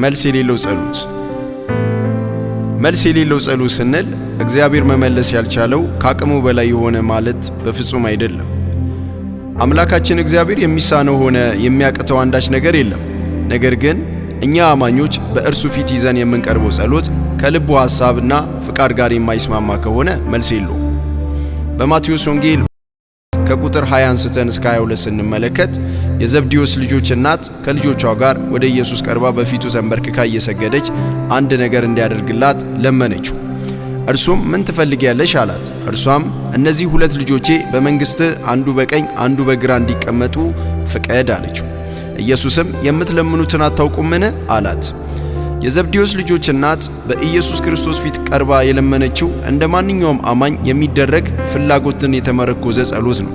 መልስ የሌለው ጸሎት። መልስ የሌለው ጸሎት ስንል እግዚአብሔር መመለስ ያልቻለው ከአቅሙ በላይ የሆነ ማለት በፍጹም አይደለም። አምላካችን እግዚአብሔር የሚሳነው ሆነ የሚያቅተው አንዳች ነገር የለም። ነገር ግን እኛ አማኞች በእርሱ ፊት ይዘን የምንቀርበው ጸሎት ከልቡ ሐሳብና ፍቃድ ጋር የማይስማማ ከሆነ መልስ የለውም። በማቴዎስ ወንጌል ከቁጥር 20 አንስተን እስከ 22 ስንመለከት የዘብዴዎስ ልጆች እናት ከልጆቿ ጋር ወደ ኢየሱስ ቀርባ በፊቱ ተንበርክካ እየሰገደች አንድ ነገር እንዲያደርግላት ለመነችው። እርሱም ምን ትፈልጊያለሽ አላት። እርሷም እነዚህ ሁለት ልጆቼ በመንግሥት አንዱ በቀኝ አንዱ በግራ እንዲቀመጡ ፍቀድ አለችው። ኢየሱስም የምትለምኑትን አታውቁምን አላት። የዘብዴዎስ ልጆች እናት በኢየሱስ ክርስቶስ ፊት ቀርባ የለመነችው እንደ ማንኛውም አማኝ የሚደረግ ፍላጎትን የተመረኮዘ ጸሎት ነው።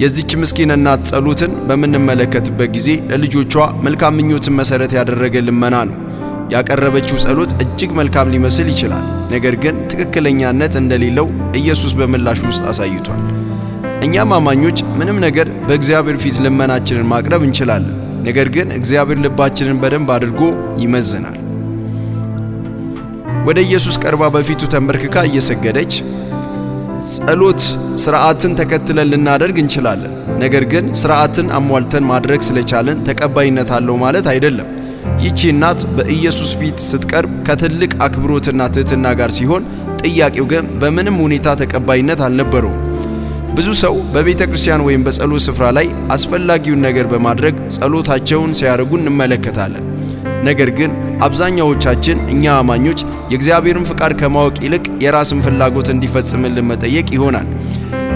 የዚች ምስኪን እናት ጸሎትን በምንመለከትበት ጊዜ ለልጆቿ መልካም ምኞትን መሰረት ያደረገ ልመና ነው። ያቀረበችው ጸሎት እጅግ መልካም ሊመስል ይችላል፣ ነገር ግን ትክክለኛነት እንደሌለው ኢየሱስ በምላሹ ውስጥ አሳይቷል። እኛም አማኞች ምንም ነገር በእግዚአብሔር ፊት ልመናችንን ማቅረብ እንችላለን። ነገር ግን እግዚአብሔር ልባችንን በደንብ አድርጎ ይመዝናል። ወደ ኢየሱስ ቀርባ በፊቱ ተንበርክካ እየሰገደች ጸሎት ሥርዓትን ተከትለን ልናደርግ እንችላለን። ነገር ግን ሥርዓትን አሟልተን ማድረግ ስለቻለን ተቀባይነት አለው ማለት አይደለም። ይህች እናት በኢየሱስ ፊት ስትቀርብ ከትልቅ አክብሮትና ትሕትና ጋር ሲሆን፣ ጥያቄው ግን በምንም ሁኔታ ተቀባይነት አልነበረውም። ብዙ ሰው በቤተ ክርስቲያን ወይም በጸሎት ስፍራ ላይ አስፈላጊውን ነገር በማድረግ ጸሎታቸውን ሲያደርጉ እንመለከታለን። ነገር ግን አብዛኛዎቻችን እኛ አማኞች የእግዚአብሔርን ፍቃድ ከማወቅ ይልቅ የራስን ፍላጎት እንዲፈጽምልን መጠየቅ ይሆናል።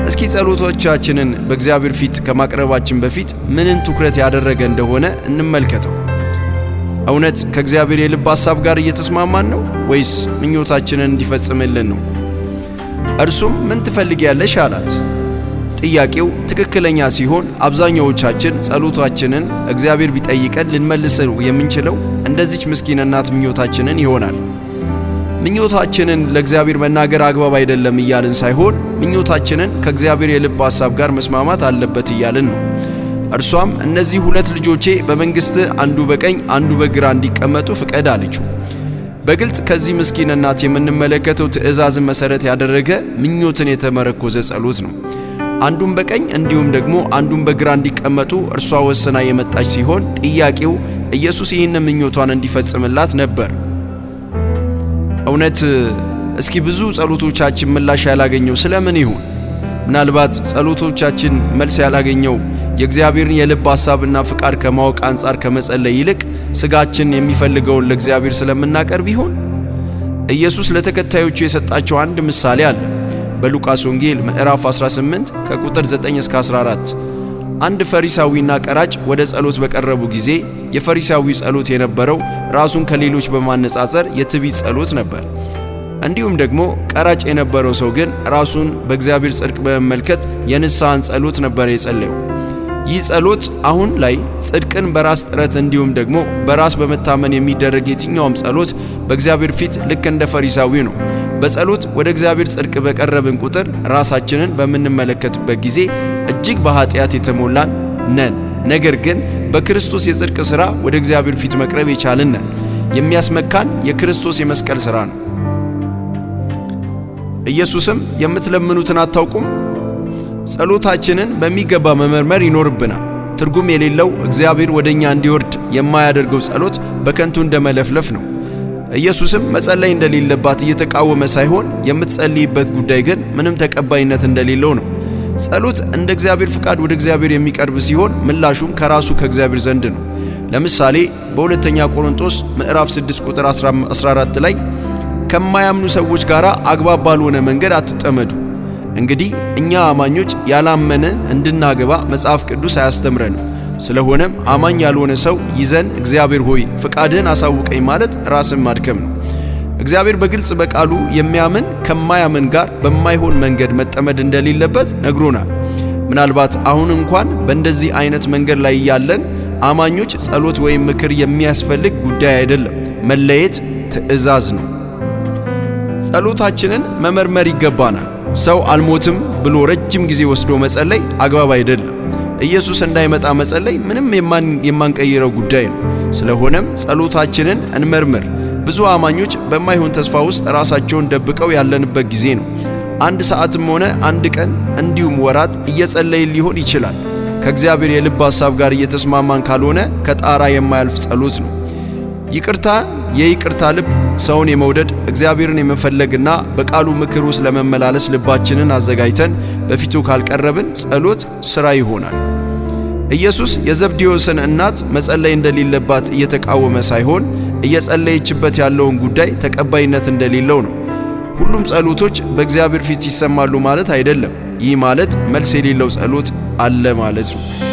እስኪ ጸሎቶቻችንን በእግዚአብሔር ፊት ከማቅረባችን በፊት ምንን ትኩረት ያደረገ እንደሆነ እንመልከተው። እውነት ከእግዚአብሔር የልብ ሐሳብ ጋር እየተስማማን ነው ወይስ ምኞታችንን እንዲፈጽምልን ነው? እርሱም ምን ትፈልጊያለሽ አላት። ጥያቄው ትክክለኛ ሲሆን አብዛኛዎቻችን ጸሎታችንን እግዚአብሔር ቢጠይቀን ልንመልሰው የምንችለው እንደዚች ምስኪን እናት ምኞታችንን ይሆናል። ምኞታችንን ለእግዚአብሔር መናገር አግባብ አይደለም እያልን ሳይሆን ምኞታችንን ከእግዚአብሔር የልብ ሐሳብ ጋር መስማማት አለበት እያልን ነው። እርሷም እነዚህ ሁለት ልጆቼ በመንግሥት አንዱ በቀኝ አንዱ በግራ እንዲቀመጡ ፍቀድ አለችው። በግልጥ ከዚህ ምስኪን እናት የምንመለከተው ትእዛዝን መሰረት ያደረገ ምኞትን የተመረኮዘ ጸሎት ነው። አንዱን በቀኝ እንዲሁም ደግሞ አንዱን በግራ እንዲቀመጡ እርሷ ወስና የመጣች ሲሆን ጥያቄው ኢየሱስ ይህን ምኞቷን እንዲፈጽምላት ነበር። እውነት እስኪ ብዙ ጸሎቶቻችን ምላሽ ያላገኘው ስለምን ይሆን? ምናልባት ጸሎቶቻችን መልስ ያላገኘው የእግዚአብሔርን የልብ ሐሳብና ፍቃድ ከማወቅ አንጻር ከመጸለይ ይልቅ ስጋችን የሚፈልገውን ለእግዚአብሔር ስለምናቀርብ ይሆን? ኢየሱስ ለተከታዮቹ የሰጣቸው አንድ ምሳሌ አለ። በሉቃስ ወንጌል ምዕራፍ 18 ከቁጥር 9 እስከ 14 አንድ ፈሪሳዊና ቀራጭ ወደ ጸሎት በቀረቡ ጊዜ የፈሪሳዊ ጸሎት የነበረው ራሱን ከሌሎች በማነጻጸር የትዕቢት ጸሎት ነበር። እንዲሁም ደግሞ ቀራጭ የነበረው ሰው ግን ራሱን በእግዚአብሔር ጽድቅ በመመልከት የንስሐን ጸሎት ነበር የጸለየው። ይህ ጸሎት አሁን ላይ ጽድቅን በራስ ጥረት እንዲሁም ደግሞ በራስ በመታመን የሚደረግ የትኛውም ጸሎት በእግዚአብሔር ፊት ልክ እንደ ፈሪሳዊ ነው። በጸሎት ወደ እግዚአብሔር ጽድቅ በቀረብን ቁጥር ራሳችንን በምንመለከትበት ጊዜ እጅግ በኃጢአት የተሞላን ነን። ነገር ግን በክርስቶስ የጽድቅ ሥራ ወደ እግዚአብሔር ፊት መቅረብ የቻልን ነን። የሚያስመካን የክርስቶስ የመስቀል ሥራ ነው። ኢየሱስም የምትለምኑትን አታውቁም? ጸሎታችንን በሚገባ መመርመር ይኖርብናል። ትርጉም የሌለው እግዚአብሔር ወደኛ እንዲወርድ የማያደርገው ጸሎት በከንቱ እንደመለፍለፍ ነው። ኢየሱስም መጸለይ እንደሌለባት እየተቃወመ ሳይሆን የምትጸልይበት ጉዳይ ግን ምንም ተቀባይነት እንደሌለው ነው። ጸሎት እንደ እግዚአብሔር ፍቃድ ወደ እግዚአብሔር የሚቀርብ ሲሆን ምላሹም ከራሱ ከእግዚአብሔር ዘንድ ነው። ለምሳሌ በሁለተኛ ቆሮንቶስ ምዕራፍ 6 ቁጥር 14 ላይ ከማያምኑ ሰዎች ጋር አግባብ ባልሆነ መንገድ አትጠመዱ። እንግዲህ እኛ አማኞች ያላመነ እንድናገባ መጽሐፍ ቅዱስ አያስተምረንም። ስለሆነም አማኝ ያልሆነ ሰው ይዘን እግዚአብሔር ሆይ ፍቃድህን አሳውቀኝ ማለት ራስን ማድከም ነው። እግዚአብሔር በግልጽ በቃሉ የሚያምን ከማያምን ጋር በማይሆን መንገድ መጠመድ እንደሌለበት ነግሮናል። ምናልባት አሁን እንኳን በእንደዚህ አይነት መንገድ ላይ ያለን አማኞች ጸሎት ወይም ምክር የሚያስፈልግ ጉዳይ አይደለም፣ መለየት ትእዛዝ ነው። ጸሎታችንን መመርመር ይገባናል። ሰው አልሞትም ብሎ ረጅም ጊዜ ወስዶ መጸለይ አግባብ አይደለም። ኢየሱስ እንዳይመጣ መጸለይ ምንም የማንቀይረው ጉዳይ ነው። ስለሆነም ጸሎታችንን እንመርምር። ብዙ አማኞች በማይሆን ተስፋ ውስጥ ራሳቸውን ደብቀው ያለንበት ጊዜ ነው። አንድ ሰዓትም ሆነ አንድ ቀን እንዲሁም ወራት እየጸለይን ሊሆን ይችላል። ከእግዚአብሔር የልብ ሐሳብ ጋር እየተስማማን ካልሆነ ከጣራ የማያልፍ ጸሎት ነው። የይቅርታ ልብ ሰውን የመውደድ እግዚአብሔርን የመፈለግና በቃሉ ምክር ውስጥ ለመመላለስ ልባችንን አዘጋጅተን በፊቱ ካልቀረብን ጸሎት ሥራ ይሆናል። ኢየሱስ የዘብዴዎስን እናት መጸለይ እንደሌለባት እየተቃወመ ሳይሆን እየጸለየችበት ያለውን ጉዳይ ተቀባይነት እንደሌለው ነው። ሁሉም ጸሎቶች በእግዚአብሔር ፊት ይሰማሉ ማለት አይደለም። ይህ ማለት መልስ የሌለው ጸሎት አለ ማለት ነው።